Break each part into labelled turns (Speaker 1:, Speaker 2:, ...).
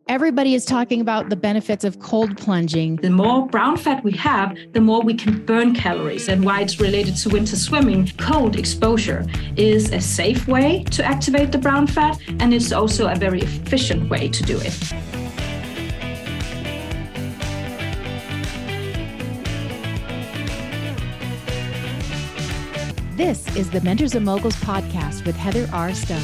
Speaker 1: Everybody is talking about the benefits of cold plunging.
Speaker 2: The more brown fat we have, the more we can burn calories, and why it's related to winter swimming. Cold exposure is a safe way to activate the brown fat, and it's also a very efficient way to do it.
Speaker 1: This is the Mentors and Moguls podcast with Heather R. Stone.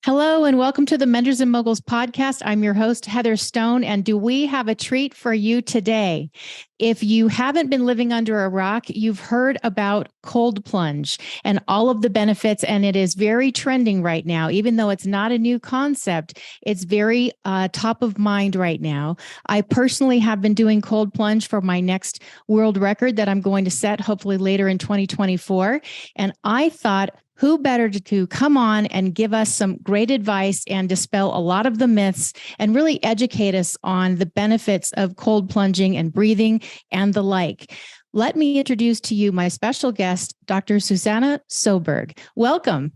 Speaker 1: Hello and welcome to the Mentors and Moguls podcast. I'm your host, Heather Stone, and do we have a treat for you today? If you haven't been living under a rock, you've heard about cold plunge and all of the benefits, and it is very trending right now. Even though it's not a new concept, it's very top of mind right now. I personally have been doing cold plunge for my next world record that I'm going to set hopefully later in 2024. And I thought, who better to come on and give us some great advice and dispel a lot of the myths and really educate us on the benefits of cold plunging and breathing and the like. Let me introduce to you my special guest, Dr. Susanna Søberg. Welcome.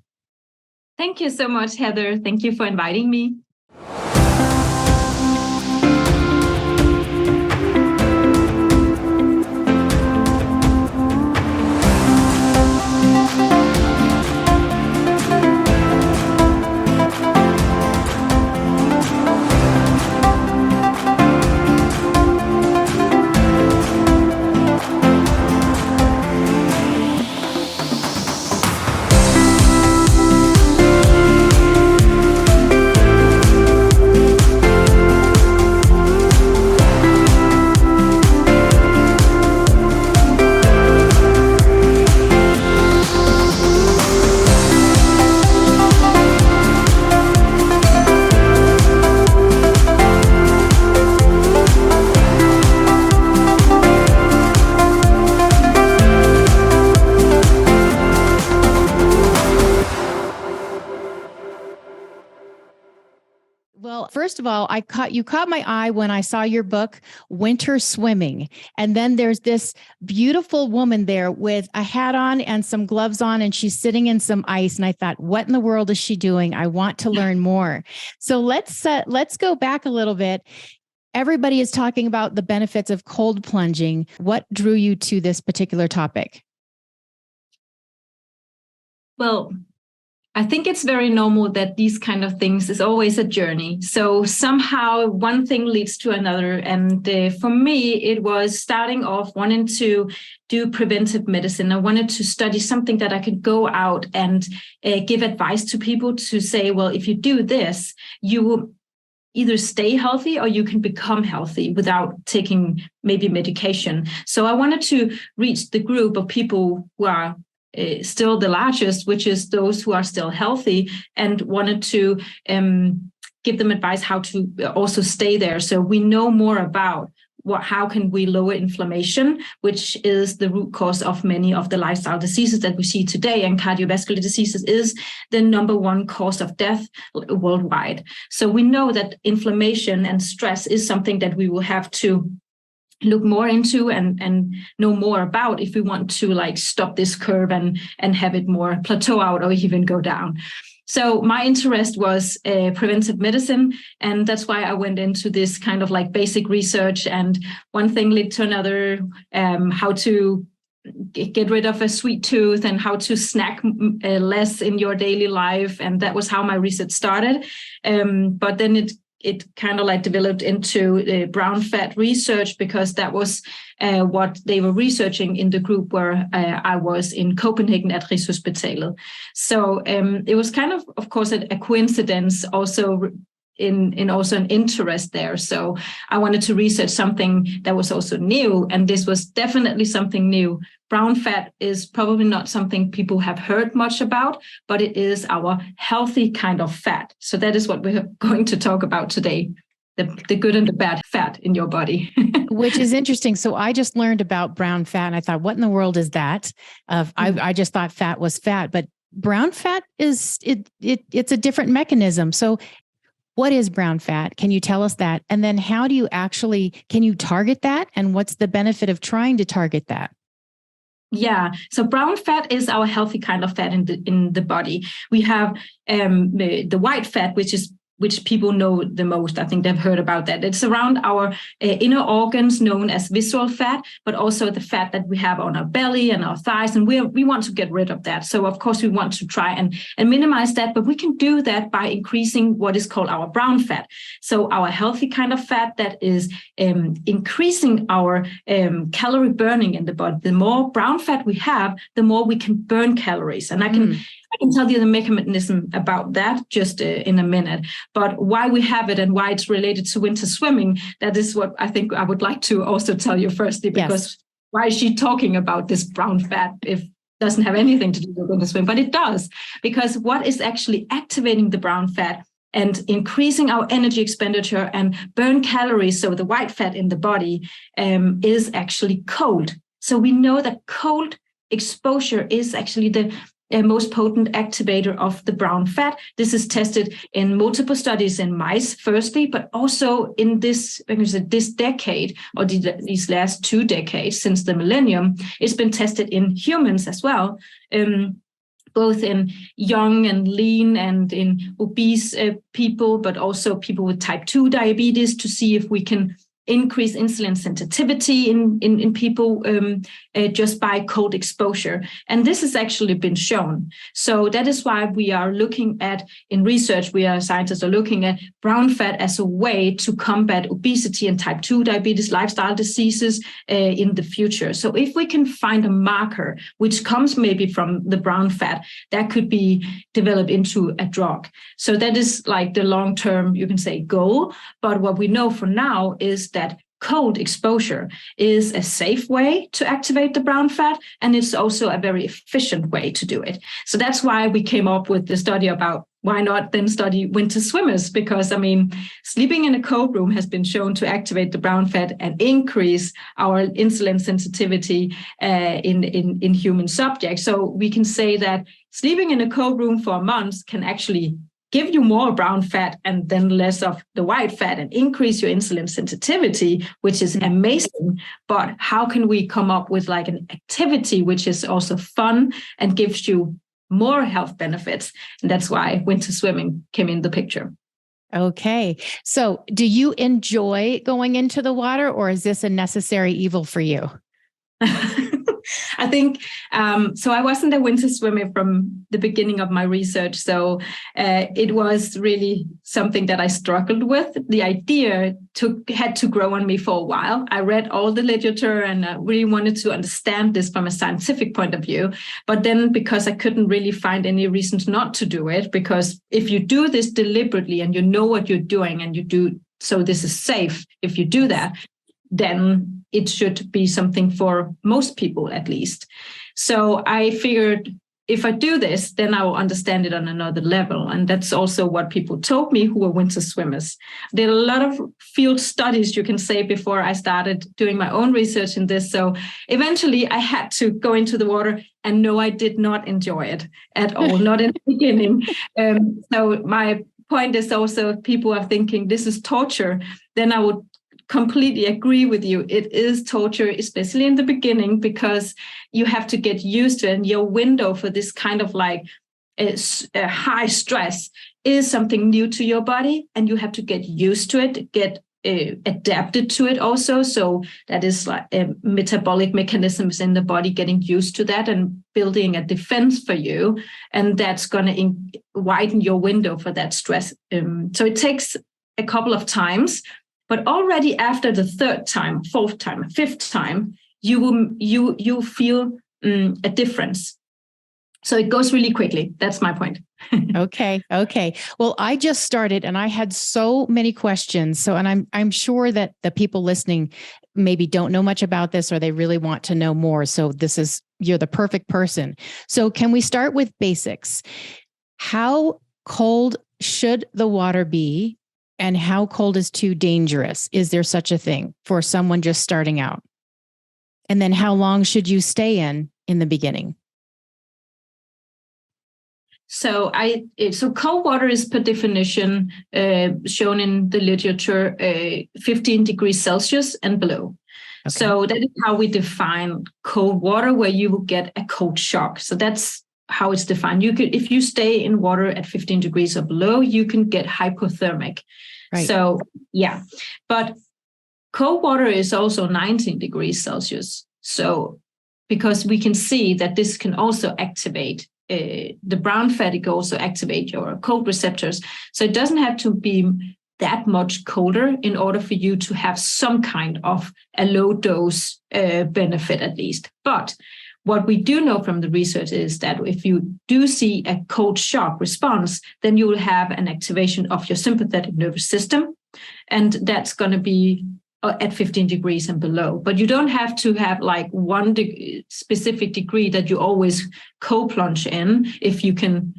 Speaker 2: Thank you so much, Heather. Thank you for inviting me.
Speaker 1: Well, first of all, you caught my eye when I saw your book, Winter Swimming. And then there's this beautiful woman there with a hat on and some gloves on, and she's sitting in some ice. And I thought, what in the world is she doing? I want to learn more. So let's go back a little bit. Everybody is talking about the benefits of cold plunging. What drew you to this particular topic?
Speaker 2: Well, I think it's very normal that these kind of things is always a journey. So somehow one thing leads to another. And for me, it was starting off wanting to do preventive medicine. I wanted to study something that I could go out and give advice to people to say, well, if you do this, you will either stay healthy or you can become healthy without taking maybe medication. So I wanted to reach the group of people who are still the largest, which is those who are still healthy, and wanted to give them advice how to also stay there. So we know more about how can we lower inflammation, which is the root cause of many of the lifestyle diseases that we see today. And cardiovascular diseases is the number one cause of death worldwide. So we know that inflammation and stress is something that we will have to look more into and know more about if we want to stop this curve and have it more plateau out or even go down. So my interest was preventive medicine, and that's why I went into this kind of basic research, and one thing led to another, how to get rid of a sweet tooth and how to snack less in your daily life. And that was how my research started. But then it kind of developed into brown fat research, because that was what they were researching in the group where I was in Copenhagen at Rigshospitalet. So it was kind of course, a coincidence also in also an interest there. So I wanted to research something that was also new, and this was definitely something new. Brown fat is probably not something people have heard much about, but it is our healthy kind of fat. So that is what we're going to talk about today, the good and the bad fat in your body.
Speaker 1: Which is interesting. So I just learned about brown fat, and I thought, what in the world is that? I just thought fat was fat, but brown fat it's a different mechanism. So what is brown fat? Can you tell us that? And then how do you can you target that? And what's the benefit of trying to target that?
Speaker 2: Yeah, so brown fat is our healthy kind of fat in the body. We have the white fat, which which people know the most. I think they've heard about that. It's around our inner organs known as visceral fat, but also the fat that we have on our belly and our thighs. And we want to get rid of that. So of course we want to try and minimize that, but we can do that by increasing what is called our brown fat. So our healthy kind of fat that is increasing our calorie burning in the body. The more brown fat we have, the more we can burn calories. And I can tell you the mechanism about that just in a minute. But why we have it and why it's related to winter swimming, that is what I think I would like to also tell you firstly, because why is she talking about this brown fat if it doesn't have anything to do with winter swimming? But it does, because what is actually activating the brown fat and increasing our energy expenditure and burn calories, so the white fat in the body, is actually cold. So we know that cold exposure is actually the most potent activator of the brown fat. This is tested in multiple studies in mice, firstly, but also in this decade, or these last 2 decades since the millennium, it's been tested in humans as well, both in young and lean and in obese people, but also people with type 2 diabetes, to see if we can increase insulin sensitivity in people just by cold exposure. And this has actually been shown. So that is why we are looking at, in research, scientists are looking at brown fat as a way to combat obesity and type 2 diabetes, lifestyle diseases in the future. So if we can find a marker which comes maybe from the brown fat, that could be developed into a drug. So that is like the long-term, you can say, goal. But what we know for now is that cold exposure is a safe way to activate the brown fat, and it's also a very efficient way to do it. So that's why we came up with the study about why not then study winter swimmers, because I mean, sleeping in a cold room has been shown to activate the brown fat and increase our insulin sensitivity in human subjects. So we can say that sleeping in a cold room for months can actually give you more brown fat and then less of the white fat and increase your insulin sensitivity, which is amazing. But how can we come up with like an activity which is also fun and gives you more health benefits? And that's why winter swimming came in the picture.
Speaker 1: Okay. So do you enjoy going into the water, or is this a necessary evil for you?
Speaker 2: I think, so I wasn't a winter swimmer from the beginning of my research. So it was really something that I struggled with. The idea had to grow on me for a while. I read all the literature and really wanted to understand this from a scientific point of view. But then because I couldn't really find any reasons not to do it, because if you do this deliberately and you know what you're doing and you do, so this is safe, if you do that, then it should be something for most people at least. So I figured if I do this, then I will understand it on another level. And that's also what people told me who were winter swimmers. I did a lot of field studies, you can say, before I started doing my own research in this. So eventually I had to go into the water, and no, I did not enjoy it at all, not in the beginning. So my point is also, if people are thinking this is torture, then I would completely agree with you. It is torture, especially in the beginning, because you have to get used to it. And your window for this kind of like a high stress is something new to your body, and you have to get used to it, get adapted to it also. So that is like metabolic mechanisms in the body getting used to that and building a defense for you. And that's going to widen your window for that stress. So it takes a couple of times. But already after the 3rd time, 4th time, 5th time, you feel a difference. So it goes really quickly. That's my point.
Speaker 1: Okay. Well, I just started and I had so many questions. So, and I'm sure that the people listening maybe don't know much about this, or they really want to know more. So you're the perfect person. So can we start with basics? How cold should the water be? And how cold is too dangerous? Is there such a thing for someone just starting out? And then how long should you stay in the beginning?
Speaker 2: So cold water is per definition shown in the literature 15 degrees Celsius and below. Okay. So that is how we define cold water, where you will get a cold shock. So that's how it's defined. You could, if you stay in water at 15 degrees or below, you can get hypothermic.
Speaker 1: Right.
Speaker 2: So yeah, but cold water is also 19 degrees Celsius. So because we can see that this can also activate the brown fat, it can also activate your cold receptors. So it doesn't have to be that much colder in order for you to have some kind of a low dose benefit at least. But what we do know from the research is that if you do see a cold shock response, then you will have an activation of your sympathetic nervous system. And that's going to be at 15 degrees and below. But you don't have to have like one specific degree that you always cold plunge in. If you can,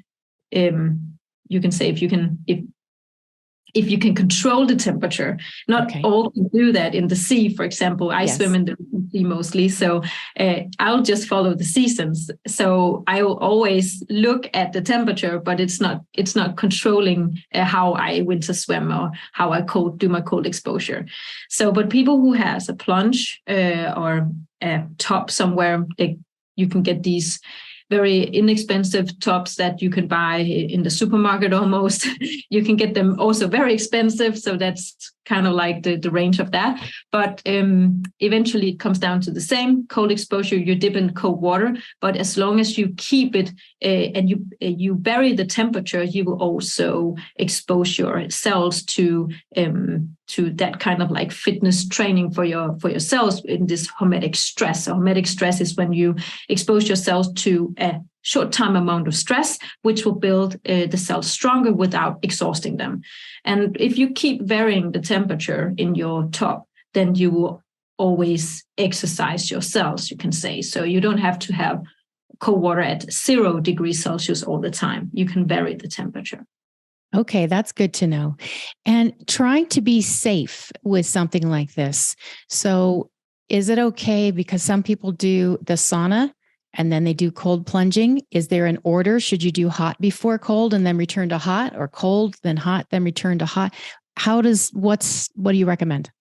Speaker 2: you can say if you can control the temperature. Not all can do that in the sea, for example. I swim in the sea mostly, so I'll just follow the seasons. So I will always look at the temperature, but it's not controlling how I winter swim or how I do my cold exposure. So, but people who has a plunge or a top somewhere, you can get these very inexpensive tops that you can buy in the supermarket almost. You can get them also very expensive. So that's kind of like the range of that. But eventually it comes down to the same cold exposure. You dip in cold water, but as long as you keep it and you vary the temperature, you will also expose your cells to that kind of like fitness training for your cells in this hormetic stress. So hormetic stress is when you expose your cells to a short time amount of stress, which will build the cells stronger without exhausting them. And if you keep varying the temperature in your top, then you will always exercise your cells, you can say. So you don't have to have cold water at 0 degrees Celsius all the time. You can vary the temperature.
Speaker 1: Okay, that's good to know. And trying to be safe with something like this. So is it okay, because some people do the sauna and then they do cold plunging? Is there an order? Should you do hot before cold and then return to hot, or cold, then hot, then return to hot? What do you recommend?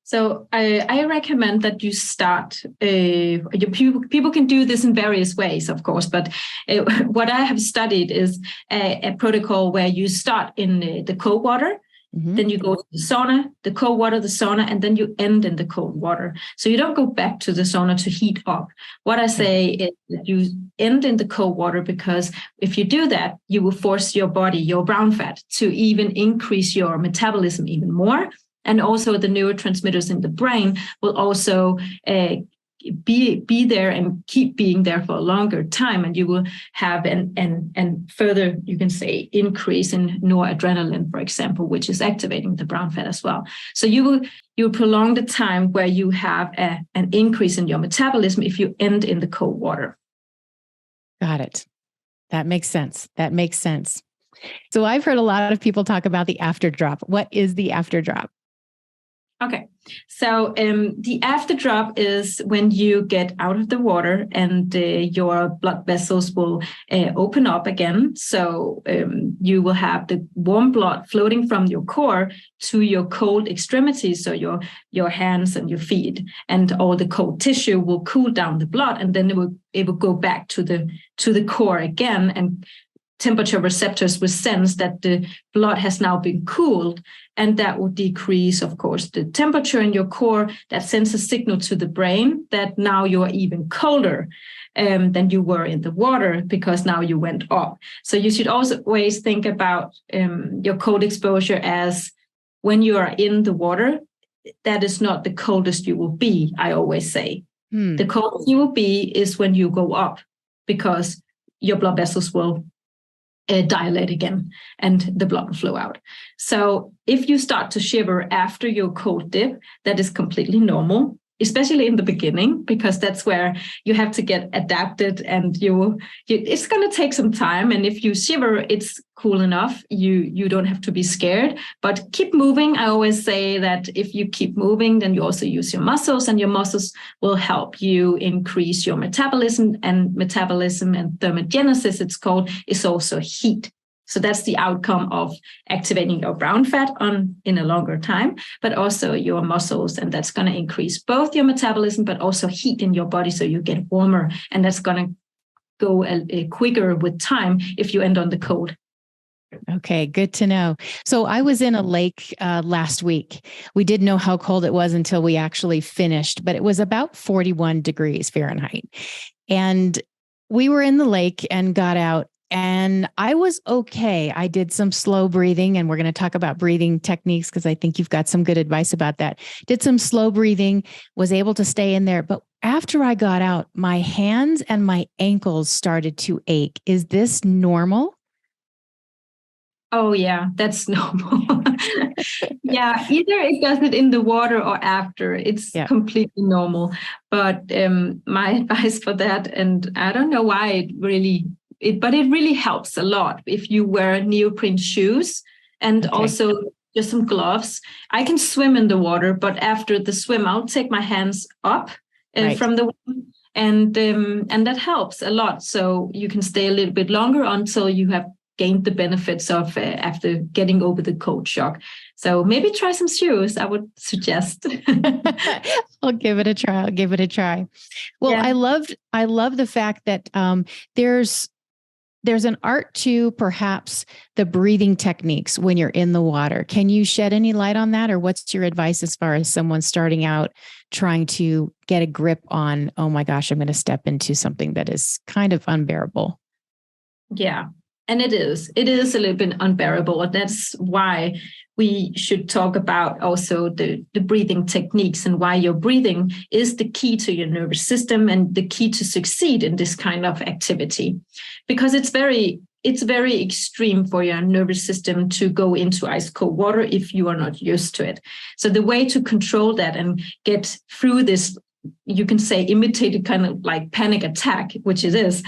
Speaker 2: So I recommend that you start, people can do this in various ways, of course, but what I have studied is a protocol where you start in the cold water. Mm-hmm. Then you go to the sauna, the cold water, the sauna, and then you end in the cold water. So you don't go back to the sauna to heat up. What I say is that you end in the cold water, because if you do that, you will force your body, your brown fat, to even increase your metabolism even more. And also the neurotransmitters in the brain will also be there and keep being there for a longer time, and you will have an further, you can say, increase in noradrenaline, for example, which is activating the brown fat as well. So you prolong the time where you have an increase in your metabolism if you end in the cold water.
Speaker 1: Got it. That makes sense. So I've heard a lot of people talk about the after drop. What is the after drop?
Speaker 2: Okay, so the after drop is when you get out of the water and your blood vessels will open up again. So you will have the warm blood floating from your core to your cold extremities, so your hands and your feet, and all the cold tissue will cool down the blood, and then it will go back to the core again, and temperature receptors will sense that the blood has now been cooled, and that will decrease, of course, the temperature in your core. That sends a signal to the brain that now you are even colder than you were in the water, because now you went up. So you should always think about your cold exposure as when you are in the water, that is not the coldest you will be, I always say. The coldest you will be is when you go up, because your blood vessels will dilate again and the blood will flow out. So if you start to shiver after your cold dip, that is completely normal, especially in the beginning, because that's where you have to get adapted, and it's going to take some time. And if you shiver, it's cool enough. You don't have to be scared, but keep moving. I always say that if you keep moving, then you also use your muscles, and your muscles will help you increase your metabolism. And metabolism and thermogenesis, it's called, is also heat. So that's the outcome of activating your brown fat in a longer time, but also your muscles. And that's going to increase both your metabolism, but also heat in your body. So you get warmer, and that's going to go quicker with time if you end on the cold.
Speaker 1: Okay, good to know. So I was in a lake last week. We didn't know how cold it was until we actually finished, but it was about 41 degrees Fahrenheit. And we were in the lake and got out, and I was okay. I did some slow breathing, and we're going to talk about breathing techniques because I think you've got some good advice about that. Did some slow breathing, was able to stay in there. But after I got out, my hands and my ankles started to ache. Is this normal?
Speaker 2: Oh, yeah, that's normal. Yeah, either it does it in the water or after. It's completely normal. But my advice for that, and I don't know why but it really helps a lot if you wear neoprene shoes and also just some gloves. I can swim in the water, but after the swim, I'll take my hands up from the water, and that helps a lot. So you can stay a little bit longer until you have gained the benefits of after getting over the cold shock. So maybe try some shoes, I would suggest.
Speaker 1: I'll give it a try. Well, yeah. I love the fact that there's an art to perhaps the breathing techniques when you're in the water. Can you shed any light on that? Or what's your advice as far as someone starting out trying to get a grip on, oh my gosh, I'm going to step into something that is kind of unbearable?
Speaker 2: Yeah. And it is a little bit unbearable. And that's why we should talk about also the breathing techniques and why your breathing is the key to your nervous system and the key to succeed in this kind of activity. Because it's very extreme for your nervous system to go into ice cold water if you are not used to it. So the way to control that and get through this, you can say, imitated kind of like panic attack, which it is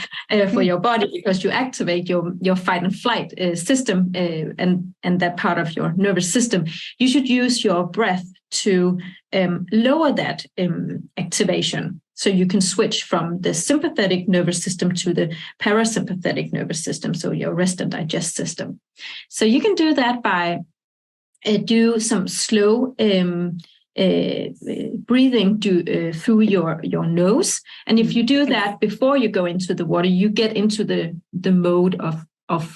Speaker 2: for your body, because you activate your fight and flight system and that part of your nervous system. You should use your breath to lower that activation. So you can switch from the sympathetic nervous system to the parasympathetic nervous system, so your rest and digest system. So you can do that by do some slow breathing through your nose. And if you do that before you go into the water, you get into the mode of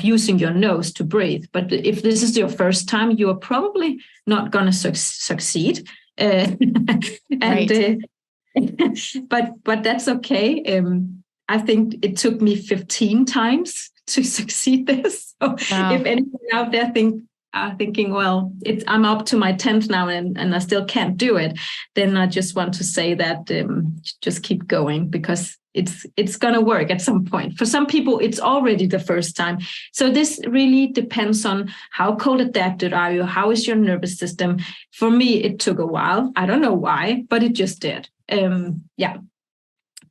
Speaker 2: using your nose to breathe. But if this is your first time, you are probably not going to succeed. But that's okay. I think it took me 15 times to succeed this. So wow. If anyone out there thinking, well, I'm up to my 10th now and I still can't do it, then I just want to say that just keep going, because it's going to work at some point. For some people, it's already the first time. So this really depends on how cold adapted are you, how is your nervous system. For me, it took a while. I don't know why, but it just did.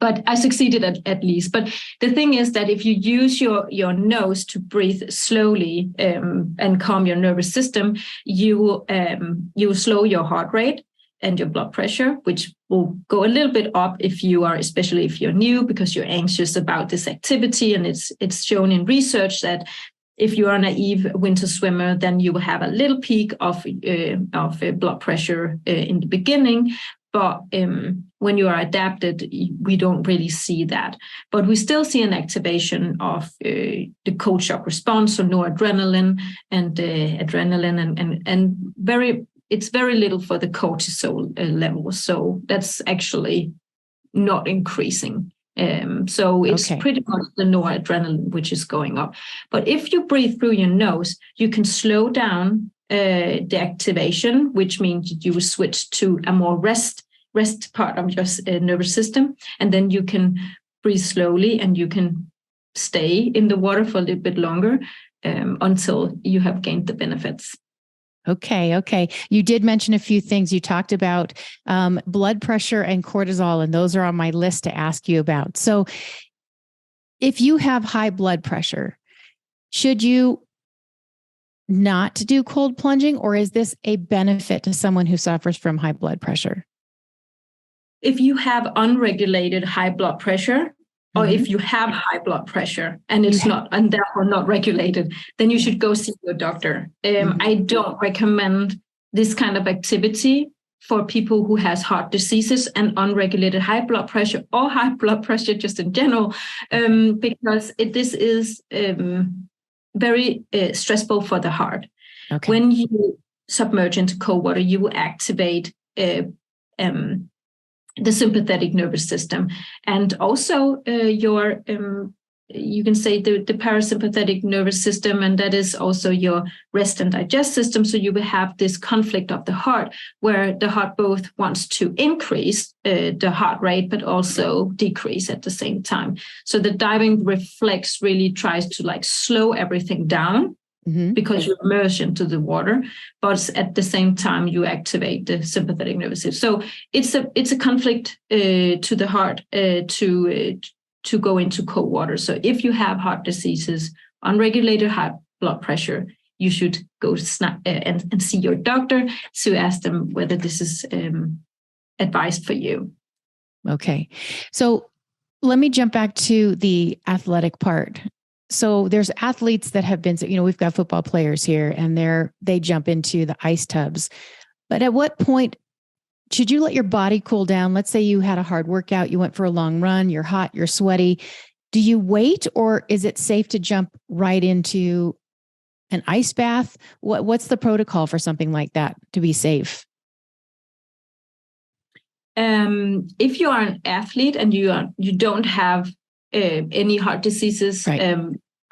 Speaker 2: But I succeeded at least. But the thing is that if you use your nose to breathe slowly and calm your nervous system, you will slow your heart rate and your blood pressure, which will go a little bit up especially if you're new, because you're anxious about this activity. And it's shown in research that if you are a naive winter swimmer, then you will have a little peak of blood pressure in the beginning. But when you are adapted, we don't really see that. But we still see an activation of the cold shock response, so noradrenaline and adrenaline, and it's very little for the cortisol level. So that's actually not increasing. So it's pretty much the noradrenaline which is going up. But if you breathe through your nose, you can slow down the activation, which means you will switch to a more rest part of your nervous system, and then you can breathe slowly and you can stay in the water for a little bit longer until you have gained the benefits.
Speaker 1: Okay. You did mention a few things. You talked about blood pressure and cortisol, and those are on my list to ask you about. So if you have high blood pressure, should you not do cold plunging, or is this a benefit to someone who suffers from high blood pressure?
Speaker 2: If you have unregulated high blood pressure, or if you have high blood pressure and it's not, and therefore not regulated, then you should go see your doctor. I don't recommend this kind of activity for people who has heart diseases and unregulated high blood pressure or high blood pressure just in general, because this is very stressful for the heart.
Speaker 1: Okay.
Speaker 2: When you submerge into cold water, you will activate the sympathetic nervous system, and also your you can say the parasympathetic nervous system, and that is also your rest and digest system. So you will have this conflict of the heart, where the heart both wants to increase the heart rate, but also decrease at the same time. So the diving reflex really tries to like slow everything down, because you immerse into the water, but at the same time you activate the sympathetic nervous system. So it's a conflict to the heart to go into cold water. So if you have heart diseases, unregulated high blood pressure, you should go and see your doctor to ask them whether this is advised for you.
Speaker 1: Okay. So let me jump back to the athletic part. So there's athletes that have been, we've got football players here, and they jump into the ice tubs. But at what point should you let your body cool down? Let's say you had a hard workout, you went for a long run, you're hot, you're sweaty. Do you wait, or is it safe to jump right into an ice bath? What's the protocol for something like that to be safe?
Speaker 2: If you are an athlete and you don't have any heart diseases, right.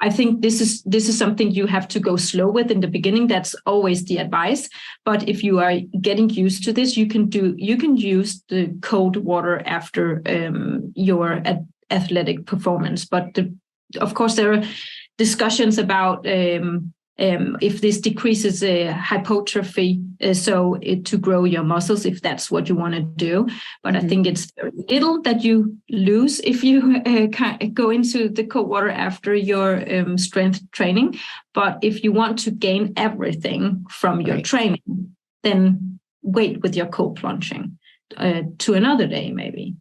Speaker 2: I think this is something you have to go slow with in the beginning. That's always the advice. But if you are getting used to this, you can use the cold water after your athletic performance. But of course, there are discussions about if this decreases hypertrophy, to grow your muscles, if that's what you want to do. But I think it's very little that you lose if you go into the cold water after your strength training. But if you want to gain everything from your training, then wait with your cold plunging to another day, maybe.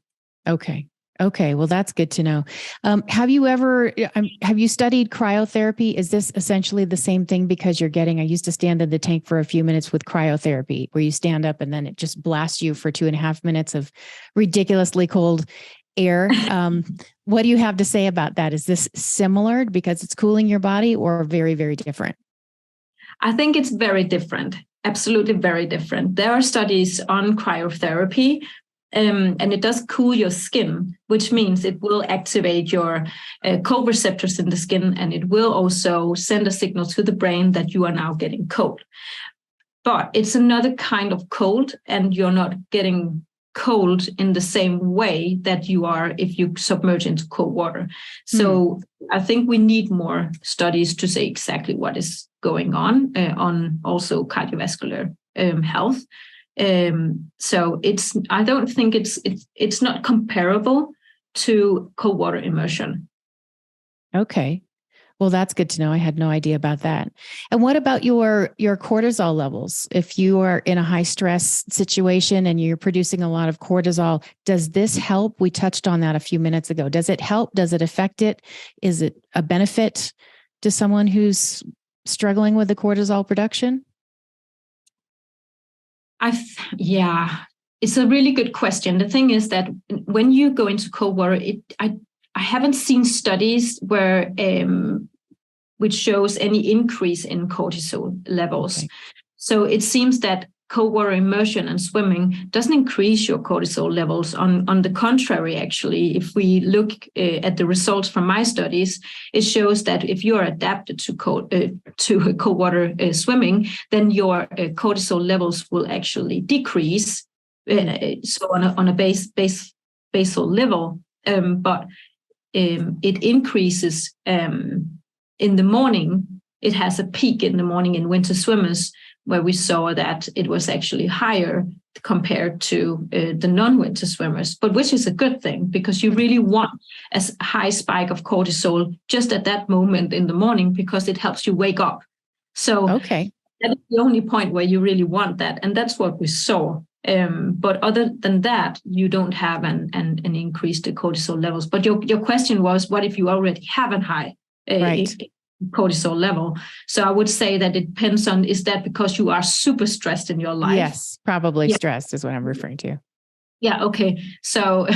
Speaker 1: Okay. Well, that's good to know. Have you studied cryotherapy? Is this essentially the same thing? Because I used to stand in the tank for a few minutes with cryotherapy, where you stand up and then it just blasts you for 2.5 minutes of ridiculously cold air. What do you have to say about that? Is this similar because it's cooling your body, or very, very different?
Speaker 2: I think it's very different. Absolutely very different. There are studies on cryotherapy, and it does cool your skin, which means it will activate your cold receptors in the skin, and it will also send a signal to the brain that you are now getting cold. But it's another kind of cold, and you're not getting cold in the same way that you are if you submerge into cold water. So I think we need more studies to say exactly what is going on also cardiovascular health. So I don't think it's not comparable to cold water immersion.
Speaker 1: Okay. Well, that's good to know. I had no idea about that. And what about your cortisol levels? If you are in a high stress situation and you're producing a lot of cortisol, does this help? We touched on that a few minutes ago. Does it help? Does it affect it? Is it a benefit to someone who's struggling with the cortisol production?
Speaker 2: It's a really good question. The thing is that when you go into cold water, I haven't seen studies where which shows any increase in cortisol levels. Okay. So it seems that cold water immersion and swimming doesn't increase your cortisol levels. On the contrary, actually, if we look at the results from my studies, it shows that if you are adapted to cold water swimming, then your cortisol levels will actually decrease. So on a basal level, but it increases in the morning. It has a peak in the morning in winter swimmers, where we saw that it was actually higher compared to the non-winter swimmers, but which is a good thing, because you really want a high spike of cortisol just at that moment in the morning, because it helps you wake up. So that is the only point where you really want that. And that's what we saw. But other than that, you don't have an increased cortisol levels. But your question was, what if you already have a high cortisol level. So I would say that it depends on, is that because you are super stressed in your life?
Speaker 1: Yes, probably stressed is what I'm referring to.
Speaker 2: Yeah, okay. So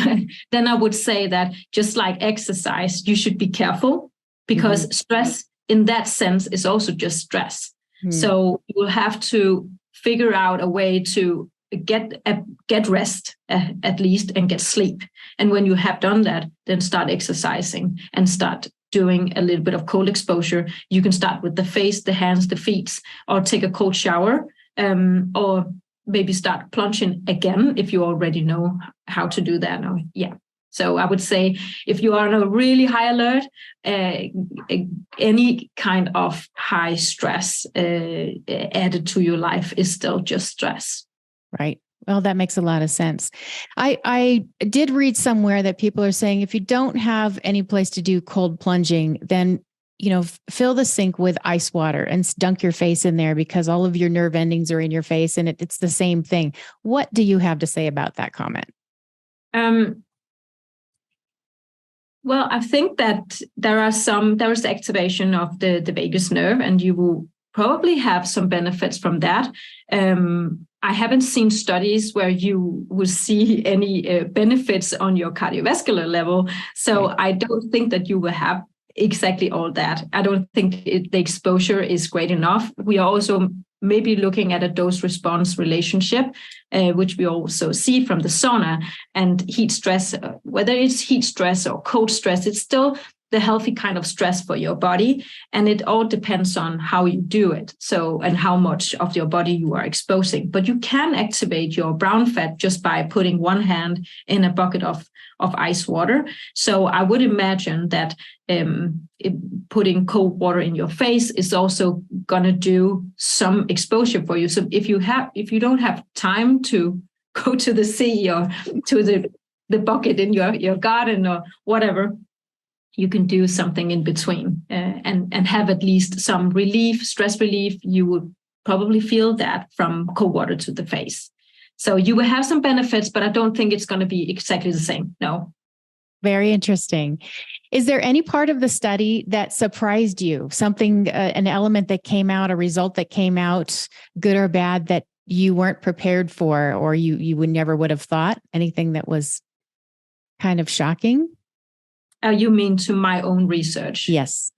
Speaker 2: then I would say that just like exercise, you should be careful because stress in that sense is also just stress. So you will have to figure out a way to get rest at least and get sleep. And when you have done that, then start exercising and start doing a little bit of cold exposure. You can start with the face, the hands, the feet, or take a cold shower, or maybe start plunging again if you already know how to do that. So I would say if you are on a really high alert, any kind of high stress added to your life is still just stress.
Speaker 1: Right. Well, that makes a lot of sense. I did read somewhere that people are saying if you don't have any place to do cold plunging, then fill the sink with ice water and dunk your face in there because all of your nerve endings are in your face and it's the same thing. What do you have to say about that comment?
Speaker 2: Well, I think that there is the activation of the vagus nerve, and you will probably have some benefits from that. I haven't seen studies where you will see any benefits on your cardiovascular level. So I don't think that you will have exactly all that. I don't think the exposure is great enough. We are also maybe looking at a dose-response relationship, which we also see from the sauna and heat stress. Whether it's heat stress or cold stress, it's still the healthy kind of stress for your body. And it all depends on how you do it. So, and how much of your body you are exposing. But you can activate your brown fat just by putting one hand in a bucket of ice water. So I would imagine that putting cold water in your face is also going to do some exposure for you. So if you don't have time to go to the sea or to the bucket in your garden or whatever, you can do something in between and have at least some relief, stress relief. You would probably feel that from cold water to the face. So you will have some benefits, but I don't think it's going to be exactly the same. No.
Speaker 1: Very interesting. Is there any part of the study that surprised you? Something, an element that came out, a result that came out, good or bad, that you weren't prepared for, or you would have thought? Anything that was kind of shocking?
Speaker 2: You mean to my own research?
Speaker 1: Yes.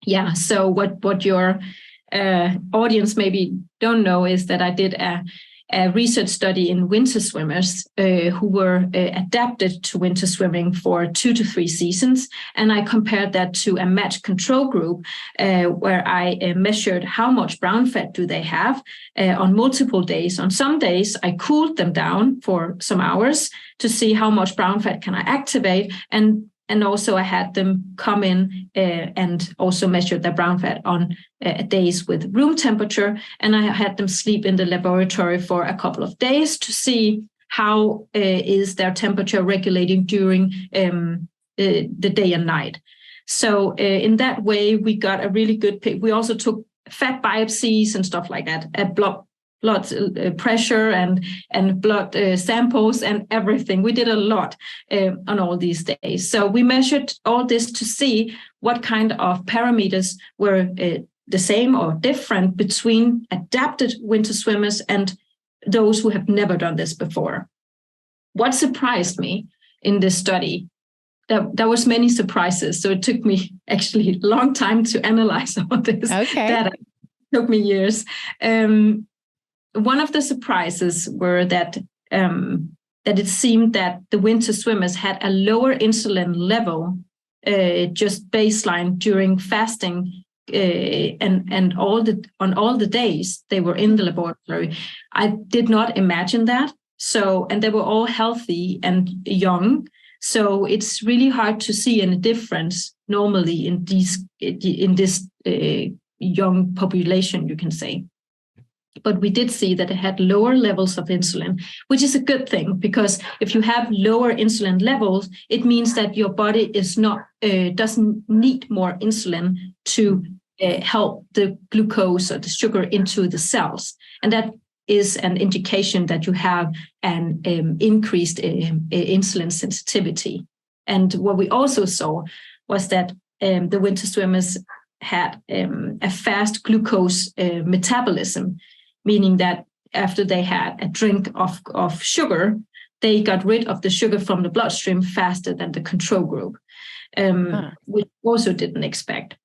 Speaker 2: Yeah. So what your audience maybe don't know is that I did a research study in winter swimmers who were adapted to winter swimming for 2 to 3 seasons. And I compared that to a matched control group where I measured how much brown fat do they have on multiple days. On some days, I cooled them down for some hours to see how much brown fat can I activate. And also I had them come in and also measure their brown fat on days with room temperature. And I had them sleep in the laboratory for a couple of days to see how is their temperature regulating during the day and night. So in that way, we got a really good pick. We also took fat biopsies and stuff like that, blood pressure and blood samples and everything. We did a lot on all these days. So we measured all this to see what kind of parameters were the same or different between adapted winter swimmers and those who have never done this before. What surprised me in this study, there was many surprises. So it took me actually a long time to analyze all this data. It took me years. One of the surprises were that it seemed that the winter swimmers had a lower insulin level, just baseline during fasting, and on all the days they were in the laboratory. I did not imagine that. So, and they were all healthy and young. So it's really hard to see any difference normally in this young population, you can say. But we did see that it had lower levels of insulin, which is a good thing, because if you have lower insulin levels, it means that your body doesn't need more insulin to help the glucose or the sugar into the cells. And that is an indication that you have an increased insulin sensitivity. And what we also saw was that the winter swimmers had a fast glucose metabolism, meaning that after they had a drink of sugar, they got rid of the sugar from the bloodstream faster than the control group, which also didn't expect.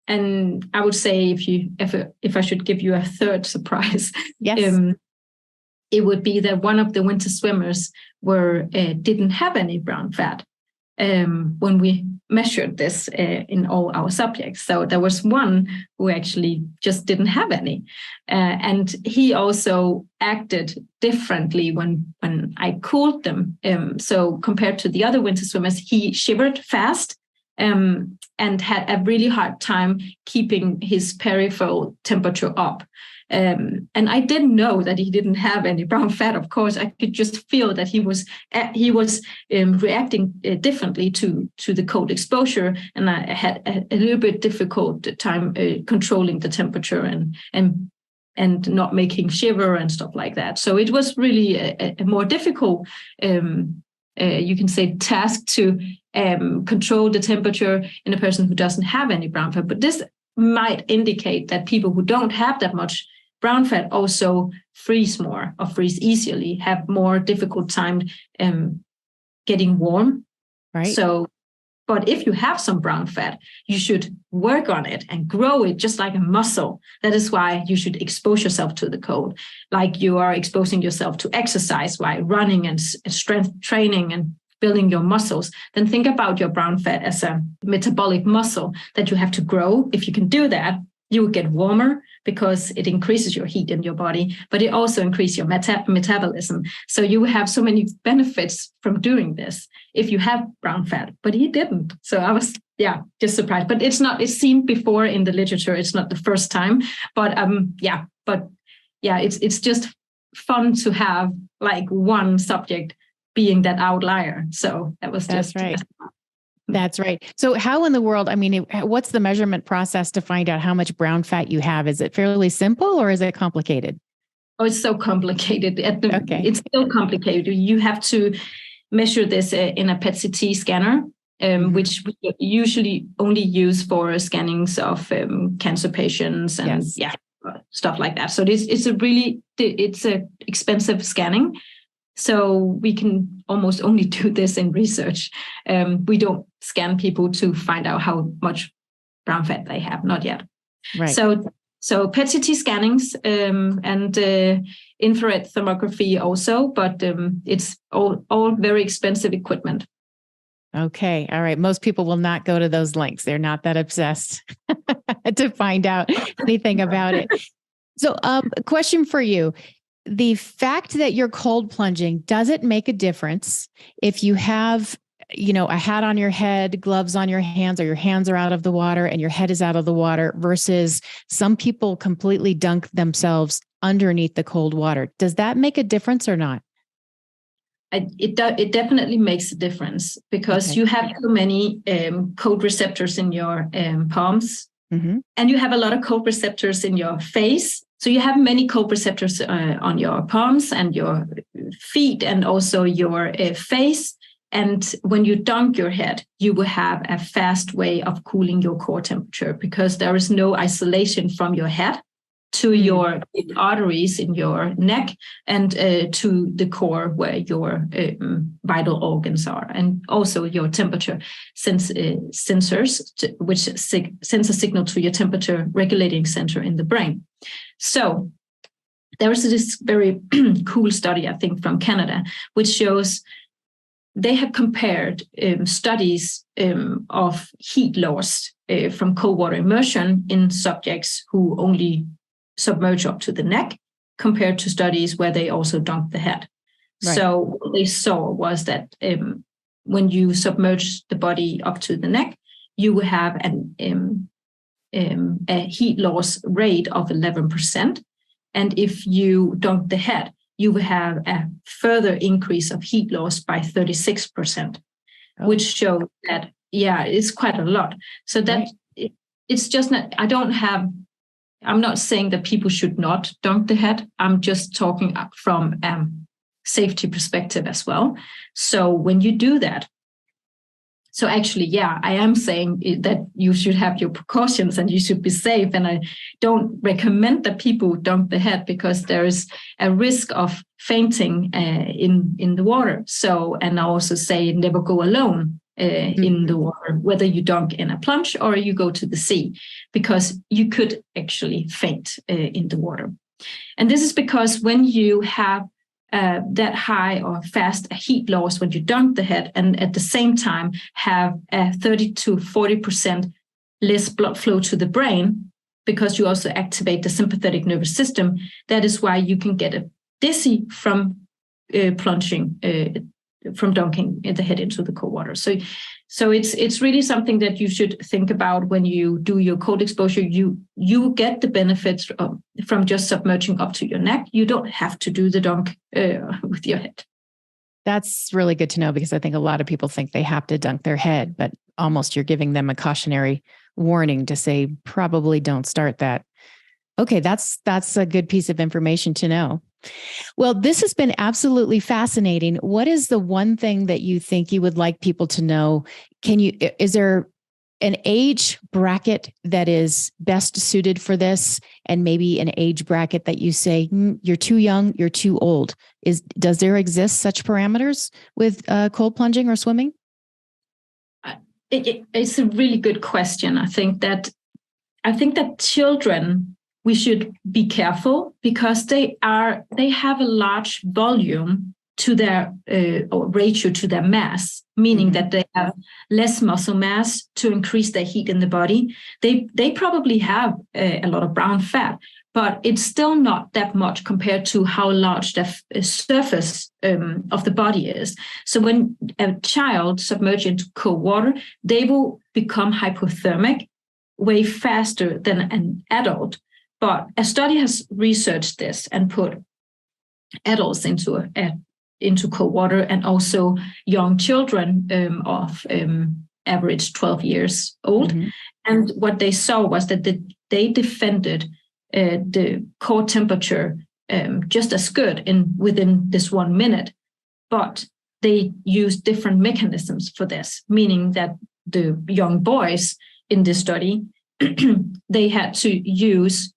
Speaker 2: And I would say if I should give you a third surprise,
Speaker 1: yes.
Speaker 2: It would be that one of the winter swimmers didn't have any brown fat when we measured this in all our subjects. So there was one who actually just didn't have any. And he also acted differently when I cooled them. So compared to the other winter swimmers, he shivered fast and had a really hard time keeping his peripheral temperature up. And I didn't know that he didn't have any brown fat. Of course, I could just feel that he was reacting differently to the cold exposure, and I had a little bit difficult time controlling the temperature and not making shiver and stuff like that. So it was really a more difficult, you can say, task to control the temperature in a person who doesn't have any brown fat. But this might indicate that people who don't have that much brown fat also freeze more or freeze easily, have more difficult time getting warm.
Speaker 1: Right.
Speaker 2: So, but if you have some brown fat, you should work on it and grow it just like a muscle. That is why you should expose yourself to the cold, like you are exposing yourself to exercise while running and strength training and building your muscles. Then think about your brown fat as a metabolic muscle that you have to grow. If you can do that, you will get warmer because it increases your heat in your body, but it also increases your metabolism. So you have so many benefits from doing this if you have brown fat, but he didn't. So I was, just surprised. But it's seen before in the literature. It's not the first time, but it's just fun to have like one subject being that outlier. So that was
Speaker 1: That's right. That's right. So how in the world, what's the measurement process to find out how much brown fat you have? Is it fairly simple or is it complicated?
Speaker 2: Oh, it's so complicated.
Speaker 1: Okay.
Speaker 2: It's still complicated. You have to measure this in a PET-CT scanner, which we usually only use for scannings of cancer patients and stuff like that. So it's a expensive scanning. So we can almost only do this in research. We don't scan people to find out how much brown fat they have, not yet.
Speaker 1: Right.
Speaker 2: So PET-CT scannings and infrared thermography also, but it's all very expensive equipment.
Speaker 1: Okay. All right. Most people will not go to those links. They're not that obsessed to find out anything about it. So a question for you. The fact that you're cold plunging, does it make a difference if you have, a hat on your head, gloves on your hands, or your hands are out of the water and your head is out of the water versus some people completely dunk themselves underneath the cold water? Does that make a difference or not?
Speaker 2: It definitely makes a difference because you have so many cold receptors in your palms, and you have a lot of cold receptors in your face. So you have many cold receptors on your palms and your feet and also your face. And when you dunk your head, you will have a fast way of cooling your core temperature because there is no isolation from your head to your arteries in your neck and to the core where your vital organs are, and also your temperature sensors, which sends a signal to your temperature regulating center in the brain. So there is this very cool study, I think, from Canada, which shows they have compared studies of heat loss from cold water immersion in subjects who only submerge up to the neck compared to studies where they also dunk the head. Right. So what they saw was that when you submerge the body up to the neck, you will have a heat loss rate of 11%. And if you dunk the head, you will have a further increase of heat loss by 36%, which shows that, it's quite a lot. So that it's just not, I'm not saying that people should not dunk the head. I'm just talking from safety perspective as well. So when you do that, So actually, yeah, I am saying that you should have your precautions and you should be safe. And I don't recommend that people dunk the head because there is a risk of fainting in the water. So, and I also say never go alone in the water, whether you dunk in a plunge or you go to the sea, because you could actually faint in the water. And this is because when you have that high or fast heat loss when you dunk the head, and at the same time have a 30 to 40% less blood flow to the brain, because you also activate the sympathetic nervous system, that is why you can get a dizzy from plunging, from dunking the head into the cold water. So it's really something that you should think about when you do your cold exposure. You get the benefits from just submerging up to your neck. You don't have to do the dunk with your head.
Speaker 1: That's really good to know, because I think a lot of people think they have to dunk their head, but almost you're giving them a cautionary warning to say, probably don't start that. Okay, that's a good piece of information to know. Well, this has been absolutely fascinating. What is the one thing that you think you would like people to know? Is there an age bracket that is best suited for this, and maybe an age bracket that you say, you're too young, you're too old? Does there exist such parameters with cold plunging or swimming?
Speaker 2: It's a really good question. I think that children, we should be careful because they have a large volume to their or ratio to their mass, meaning that they have less muscle mass to increase their heat in the body. They probably have a lot of brown fat, but it's still not that much compared to how large the surface of the body is. So when a child submerged into cold water, they will become hypothermic way faster than an adult. But a study has researched this and put adults into cold water, and also young children of average 12 years old. And what they saw was that they defended the core temperature just as good within this 1 minute, but they used different mechanisms for this, meaning that the young boys in this study, they had to use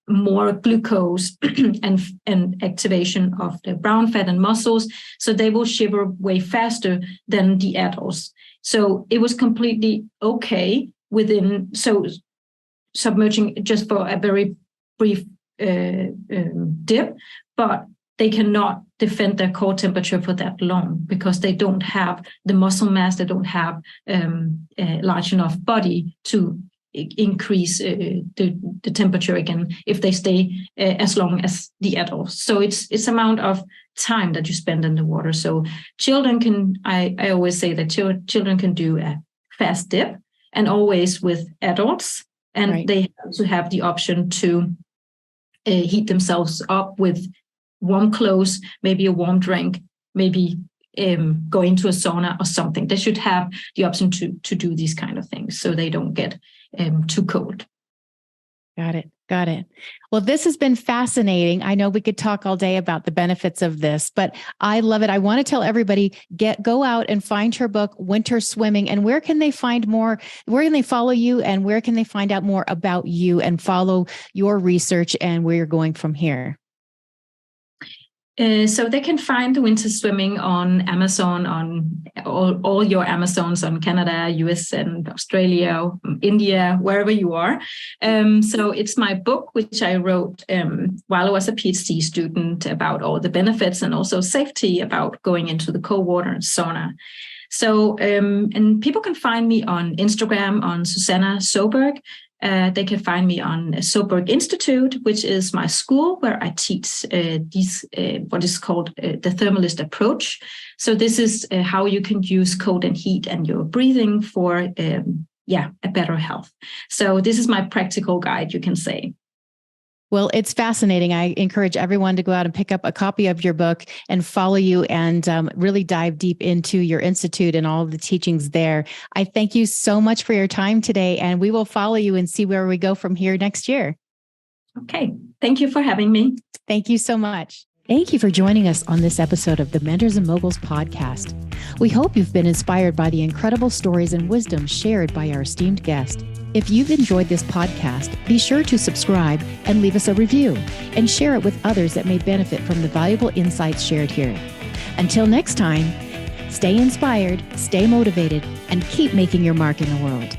Speaker 2: more glucose and activation of the brown fat and muscles, so they will shiver way faster than the adults. So it was completely okay so submerging just for a very brief dip, but they cannot defend their core temperature for that long because they don't have the muscle mass, they don't have a large enough body to increase the temperature again if they stay as long as the adults. So it's amount of time that you spend in the water. So children can, I always say that children can do a fast dip, and always with adults, and they have to have the option to heat themselves up with warm clothes, maybe a warm drink, maybe go into a sauna or something. They should have the option to do these kind of things so they don't get too cold.
Speaker 1: Got it. Well, this has been fascinating. I know we could talk all day about the benefits of this, but I love it. I want to tell everybody, go out and find her book, Winter Swimming. And where can they find more? Where can they follow you? And where can they find out more about you and follow your research and where you're going from here?
Speaker 2: So they can find Winter Swimming on Amazon, on all your Amazons, on Canada, US, and Australia, India, wherever you are. So it's my book, which I wrote while I was a PhD student, about all the benefits and also safety about going into the cold water and sauna. So, and people can find me on Instagram on Susanna Søberg. They can find me on Soeberg Institute, which is my school where I teach what is called the Thermalist approach. So this is how you can use cold and heat and your breathing for a better health. So this is my practical guide, you can say.
Speaker 1: Well, it's fascinating. I encourage everyone to go out and pick up a copy of your book and follow you and really dive deep into your institute and all of the teachings there. I thank you so much for your time today, and we will follow you and see where we go from here next year.
Speaker 2: Okay. Thank you for having me.
Speaker 1: Thank you so much. Thank you for joining us on this episode of the Mentors and Moguls podcast. We hope you've been inspired by the incredible stories and wisdom shared by our esteemed guest. If you've enjoyed this podcast, be sure to subscribe and leave us a review and share it with others that may benefit from the valuable insights shared here. Until next time, stay inspired, stay motivated, and keep making your mark in the world.